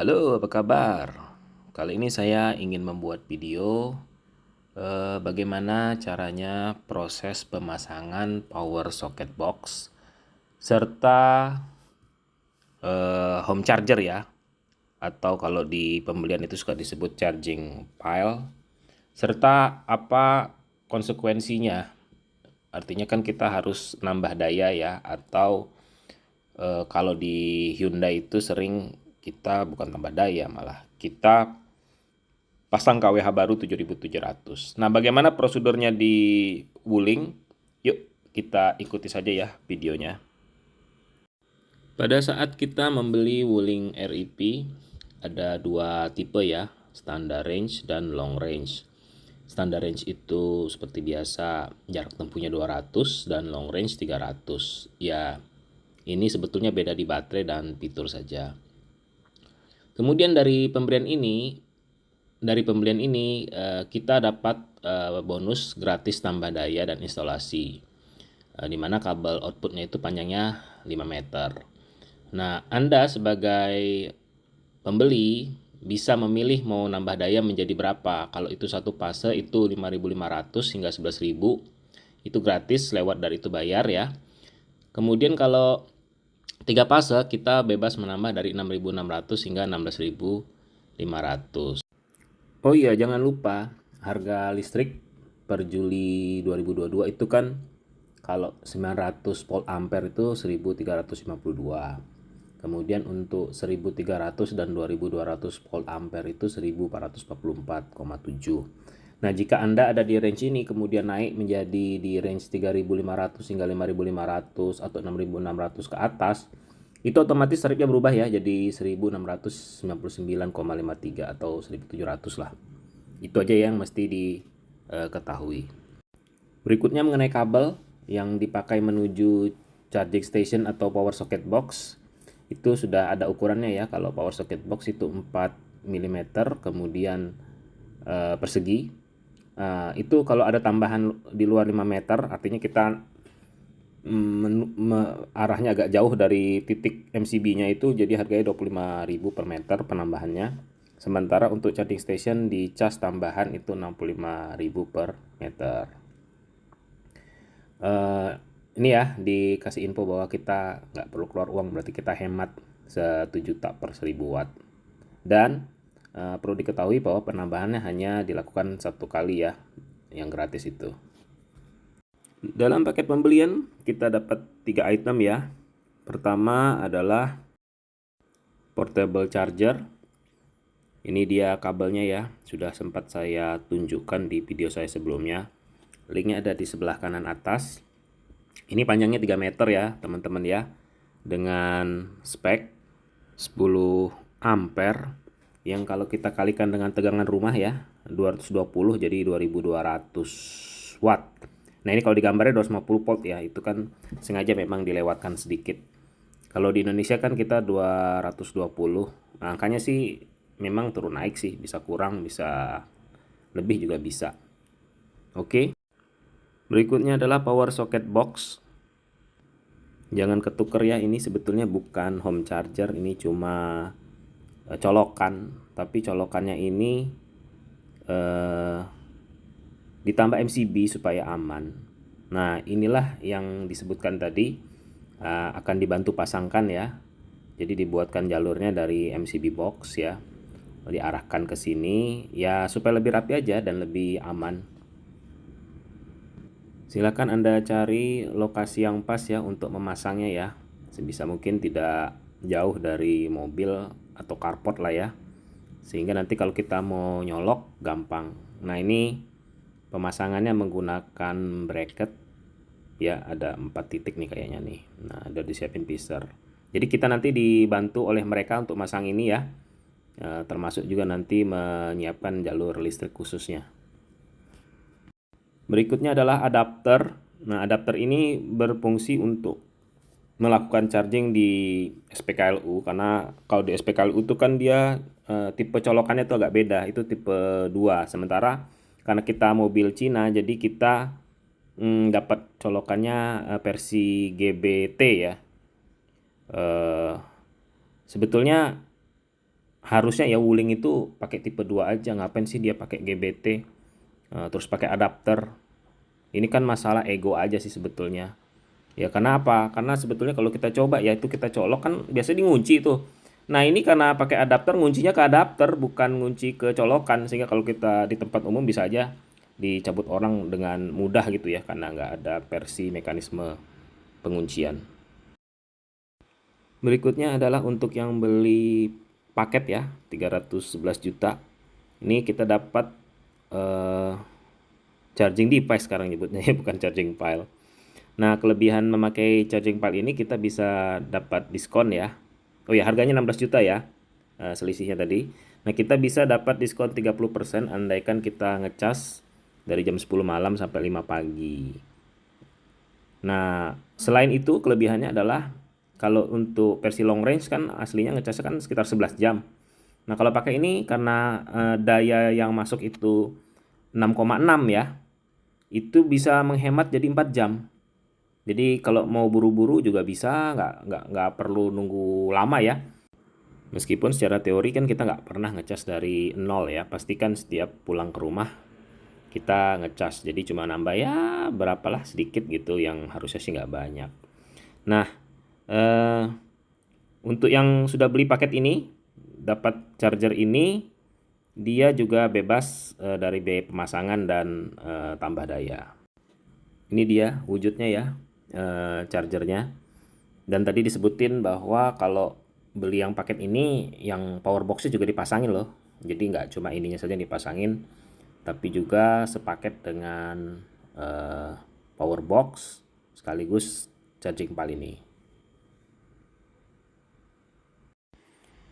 Halo, apa kabar? Kali ini saya ingin membuat video bagaimana caranya proses pemasangan power socket box serta home charger ya, atau kalau di pembelian itu suka disebut charging pile, serta apa konsekuensinya. Artinya kan kita harus nambah daya ya, atau kalau di Hyundai itu sering kita bukan tambah daya, malah kita pasang KWH baru 7.700. Nah, bagaimana prosedurnya di Wuling? Yuk, kita ikuti saja ya videonya. Pada saat kita membeli Wuling REP, ada dua tipe ya, standard range dan long range. Standard range itu seperti biasa, jarak tempuhnya 200 dan long range 300. Ya, ini sebetulnya beda di baterai dan fitur saja. Kemudian dari pembelian ini kita dapat bonus gratis tambah daya dan instalasi, di mana kabel outputnya itu panjangnya 5 meter. Nah, Anda sebagai pembeli bisa memilih mau nambah daya menjadi berapa. Kalau itu satu fase itu 5.500 hingga 11.000, itu gratis, lewat dari itu bayar ya. Kemudian kalau 3 fase kita bebas menambah dari 6.600 hingga 16.500. Oh iya, jangan lupa harga listrik per Juli 2022 itu kan kalau 900 volt ampere itu 1.352. Kemudian untuk 1.300 dan 2.200 volt ampere itu 1.444,7. Nah, jika Anda ada di range ini kemudian naik menjadi di range 3.500 hingga 5.500 atau 6.600 ke atas, itu otomatis tarifnya berubah ya, jadi 1.699,53 atau 1.700 lah. Itu aja yang mesti diketahui. Berikutnya mengenai kabel yang dipakai menuju charging station atau power socket box, itu sudah ada ukurannya ya. Kalau power socket box itu 4 mm, kemudian persegi. Itu kalau ada tambahan di luar 5 meter, artinya kita arahnya agak jauh dari titik MCB-nya, itu jadi harganya 25.000 per meter penambahannya. Sementara untuk charging station di cas tambahan itu 65.000 per meter. Ini ya dikasih info bahwa kita nggak perlu keluar uang, berarti kita hemat 1 juta per 1000 watt. Dan perlu diketahui bahwa penambahannya hanya dilakukan satu kali ya, yang gratis itu. Dalam paket pembelian kita dapat 3 item ya. Pertama adalah portable charger. Ini dia kabelnya ya, sudah sempat saya tunjukkan di video saya sebelumnya. Linknya ada di sebelah kanan atas. Ini panjangnya 3 meter ya teman-teman ya, dengan spek 10 ampere yang kalau kita kalikan dengan tegangan rumah ya 220, jadi 2200 watt. Nah, ini kalau digambarnya 250 volt ya, itu kan sengaja memang dilewatkan sedikit. Kalau di Indonesia kan kita 220. Nah, angkanya sih memang turun naik sih, bisa kurang, bisa lebih juga bisa. Oke. Berikutnya adalah power socket box. Jangan ketuker ya, ini sebetulnya bukan home charger, ini cuma colokan, tapi colokannya ini ditambah MCB supaya aman. Nah, inilah yang disebutkan tadi, akan dibantu pasangkan ya. Jadi dibuatkan jalurnya dari MCB box ya, diarahkan ke sini ya supaya lebih rapi aja dan lebih aman. Silakan Anda cari lokasi yang pas ya untuk memasangnya ya. Sebisa mungkin tidak jauh dari mobil atau carport lah ya. Sehingga nanti kalau kita mau nyolok gampang. Nah, ini pemasangannya menggunakan bracket ya, ada 4 titik nih kayaknya nih. Nah, udah disiapin pisser. Jadi kita nanti dibantu oleh mereka untuk masang ini ya. Termasuk juga nanti menyiapkan jalur listrik khususnya. Berikutnya adalah adapter. Nah, adapter ini berfungsi untuk melakukan charging di SPKLU, karena kalau di SPKLU itu kan dia tipe colokannya itu agak beda, itu tipe 2. Sementara karena kita mobil Cina, jadi kita dapat colokannya versi GBT ya. Sebetulnya harusnya ya Wuling itu pakai tipe 2 aja, ngapain sih dia pakai GBT, terus pakai adapter. Ini kan masalah ego aja sih sebetulnya. Ya karena apa? Karena sebetulnya kalau kita coba ya itu kita colok kan biasanya dikunci tuh. Nah ini karena pakai adapter, nguncinya ke adapter bukan ngunci ke colokan, sehingga kalau kita di tempat umum bisa aja dicabut orang dengan mudah gitu ya, karena nggak ada versi mekanisme penguncian. Berikutnya adalah untuk yang beli paket ya 311 juta. Ini kita dapat eh, charging device sekarang nyebutnya ya, bukan charging pile. Nah, kelebihan memakai charging pile ini kita bisa dapat diskon ya. Oh ya, harganya 16 juta ya, selisihnya tadi. Nah, kita bisa dapat diskon 30% andaikan kita ngecas dari jam 10 malam sampai 5 pagi. Nah, selain itu kelebihannya adalah kalau untuk versi long range kan aslinya ngecasnya kan sekitar 11 jam. Nah, kalau pakai ini karena daya yang masuk itu 6,6 ya, itu bisa menghemat jadi 4 jam. Jadi kalau mau buru-buru juga bisa, nggak perlu nunggu lama ya. Meskipun secara teori kan kita nggak pernah ngecas dari nol ya, pastikan setiap pulang ke rumah kita ngecas. Jadi cuma nambah ya berapalah sedikit gitu, yang harusnya sih nggak banyak. Nah, eh, untuk yang sudah beli paket ini, dapat charger ini, dia juga bebas dari biaya pemasangan dan tambah daya. Ini dia wujudnya ya, chargernya. Dan tadi disebutin bahwa kalau beli yang paket ini, yang power boxnya juga dipasangin loh. Jadi nggak cuma ininya saja yang dipasangin, tapi juga sepaket dengan power box sekaligus charging pile ini.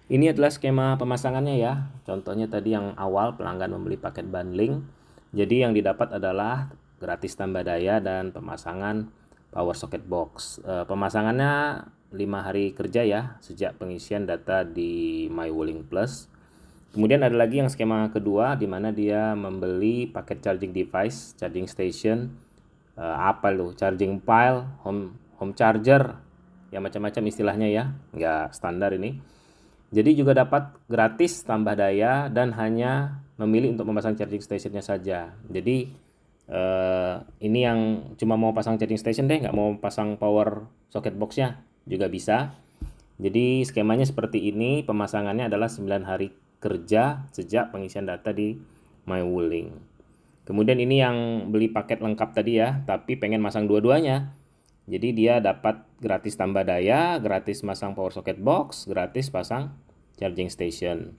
Ini adalah skema pemasangannya ya. Contohnya tadi yang awal pelanggan membeli paket bundling. Jadi yang didapat adalah gratis tambah daya dan pemasangan power socket box. Pemasangannya 5 hari kerja ya sejak pengisian data di My Wuling Plus. Kemudian ada lagi yang skema kedua di mana dia membeli paket charging device, charging station, charging pile, home charger, ya macam-macam istilahnya ya, nggak standar ini. Jadi juga dapat gratis tambah daya dan hanya memilih untuk memasang charging stationnya saja. Jadi ini yang cuma mau pasang charging station deh, nggak mau pasang power socket boxnya juga bisa. Jadi skemanya seperti ini, pemasangannya adalah 9 hari kerja sejak pengisian data di My Wuling. Kemudian ini yang beli paket lengkap tadi ya, tapi pengen masang dua-duanya. Jadi dia dapat gratis tambah daya, gratis masang power socket box, gratis pasang charging station.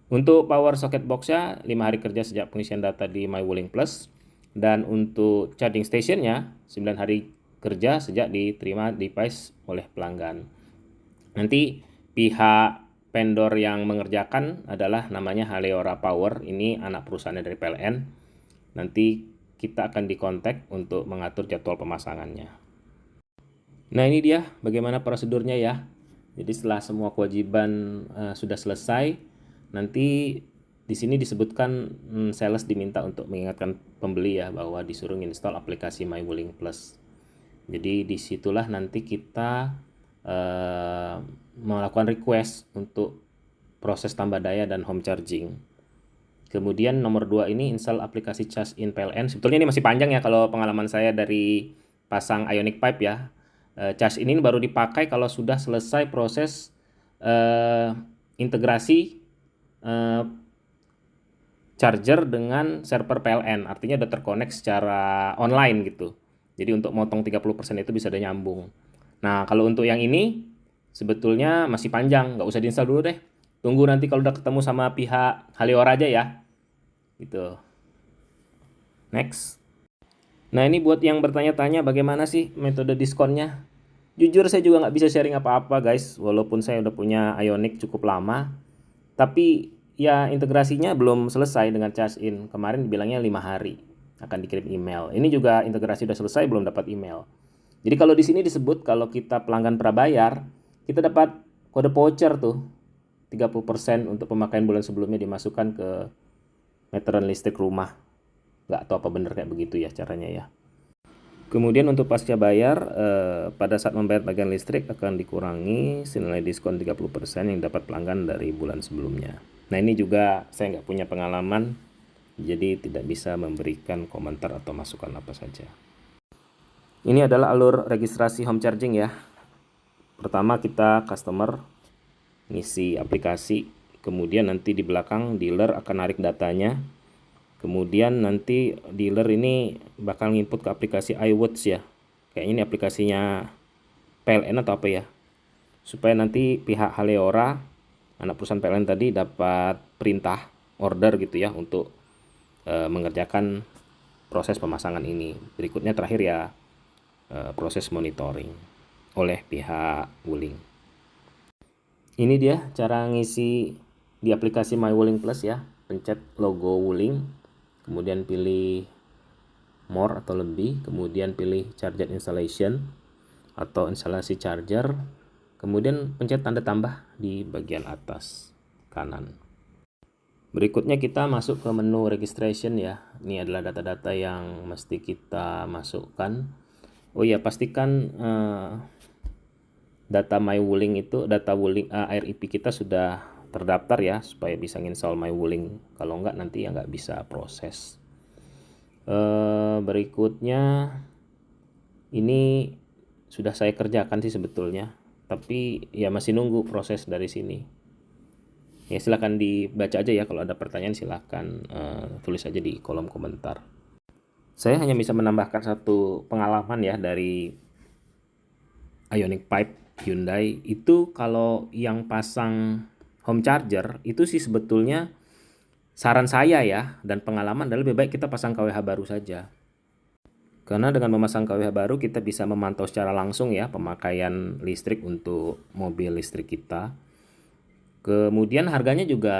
Untuk power socket boxnya 5 hari kerja sejak pengisian data di My Wuling Plus. Dan untuk charging stationnya 9 hari kerja sejak diterima device oleh pelanggan. Nanti pihak vendor yang mengerjakan adalah namanya Haleora Power. Ini anak perusahaannya dari PLN. Nanti kita akan dikontak untuk mengatur jadwal pemasangannya. Nah ini dia bagaimana prosedurnya ya. Jadi setelah semua kewajiban sudah selesai, nanti di sini disebutkan sales diminta untuk mengingatkan pembeli ya bahwa disuruh install aplikasi My Wuling Plus. Jadi disitulah nanti kita melakukan request untuk proses tambah daya dan home charging. Kemudian nomor 2 ini install aplikasi Charge in PLN. Sebetulnya ini masih panjang ya kalau pengalaman saya dari pasang Ionic Pipe ya. Charge in ini baru dipakai kalau sudah selesai proses integrasi charger dengan server PLN. Artinya udah terkonek secara online gitu. Jadi untuk motong 30% itu bisa udah nyambung. Nah kalau untuk yang ini sebetulnya masih panjang, nggak usah diinstal dulu deh. Tunggu nanti kalau udah ketemu sama pihak Haleora aja ya. Gitu. Next. Nah ini buat yang bertanya-tanya bagaimana sih metode diskonnya. Jujur saya juga nggak bisa sharing apa-apa guys. Walaupun saya udah punya Ionic cukup lama. Tapi ya integrasinya belum selesai dengan charge in. Kemarin dibilangnya 5 hari akan dikirim email. Ini juga integrasi udah selesai belum dapat email. Jadi kalau di sini disebut kalau kita pelanggan prabayar, kita dapat kode voucher tuh. 30% untuk pemakaian bulan sebelumnya dimasukkan ke meteran listrik rumah. Nggak tahu apa bener kayak begitu ya caranya ya. Kemudian untuk pasca bayar, pada saat membayar tagihan listrik akan dikurangi senilai diskon 30% yang dapat pelanggan dari bulan sebelumnya. Nah, ini juga saya nggak punya pengalaman, jadi tidak bisa memberikan komentar atau masukan apa saja. Ini adalah alur registrasi home charging ya. Pertama kita customer ngisi aplikasi, kemudian nanti di belakang dealer akan narik datanya. Kemudian nanti dealer ini bakal nginput ke aplikasi iWatch ya. Kayaknya ini aplikasinya PLN atau apa ya. Supaya nanti pihak Haleora, anak perusahaan PLN tadi, dapat perintah order gitu ya untuk mengerjakan proses pemasangan ini. Berikutnya terakhir ya proses monitoring oleh pihak Wuling. Ini dia cara ngisi di aplikasi My Wuling Plus ya. Pencet logo Wuling, kemudian pilih more atau lebih, kemudian pilih charger installation atau instalasi charger, kemudian pencet tanda tambah di bagian atas kanan. Berikutnya kita masuk ke menu registration ya. Ini adalah data-data yang mesti kita masukkan. Oh ya, pastikan data My Wuling itu, data Wuling RIP kita sudah terdaftar ya, supaya bisa install My Wuling. Kalau enggak nanti ya nggak bisa proses. Berikutnya ini sudah saya kerjakan sih sebetulnya, tapi ya masih nunggu proses dari sini. Ya silahkan dibaca aja ya, kalau ada pertanyaan silahkan tulis aja di kolom komentar. Saya hanya bisa menambahkan satu pengalaman ya dari Ioniq 5 Hyundai. Itu kalau yang pasang home charger itu sih sebetulnya saran saya ya, dan pengalaman adalah lebih baik kita pasang KWH baru saja. Karena dengan memasang KWH baru kita bisa memantau secara langsung ya pemakaian listrik untuk mobil listrik kita. Kemudian harganya juga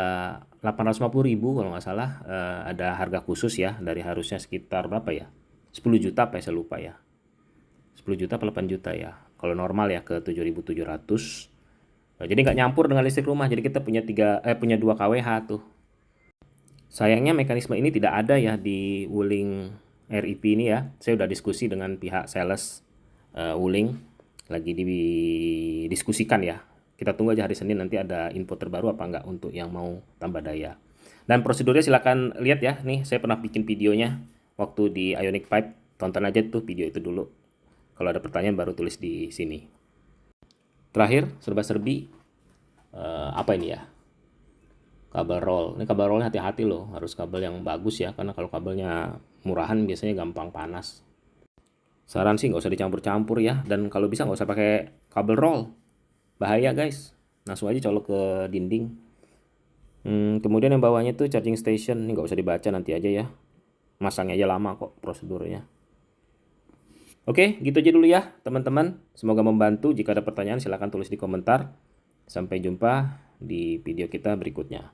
850.000 kalau nggak salah, ada harga khusus ya, dari harusnya sekitar berapa ya? 10 juta apa ya, saya lupa ya. 10 juta atau 8 juta ya. Kalau normal ya ke 7.700. Jadi nggak nyampur dengan listrik rumah. Jadi kita punya punya 2 KWH tuh. Sayangnya mekanisme ini tidak ada ya di Wuling RIP ini ya. Saya udah diskusi dengan pihak sales Wuling, lagi didiskusikan ya. Kita tunggu aja hari Senin nanti ada info terbaru apa enggak untuk yang mau tambah daya. Dan prosedurnya silakan lihat ya. Nih saya pernah bikin videonya waktu di Ioniq 5. Tonton aja tuh video itu dulu. Kalau ada pertanyaan baru tulis di sini. Terakhir serba-serbi apa ini ya? Kabel roll. Ini kabel rollnya hati-hati loh, harus kabel yang bagus ya, karena kalau kabelnya murahan biasanya gampang panas. Saran sih nggak usah dicampur-campur ya, dan kalau bisa nggak usah pakai kabel roll, bahaya guys. Langsung aja colok ke dinding. Kemudian yang bawahnya tuh charging station, ini nggak usah dibaca, nanti aja ya. Masangnya aja lama kok prosedurnya. Oke, gitu aja dulu ya teman-teman. Semoga membantu. Jika ada pertanyaan silahkan tulis di komentar. Sampai jumpa di video kita berikutnya.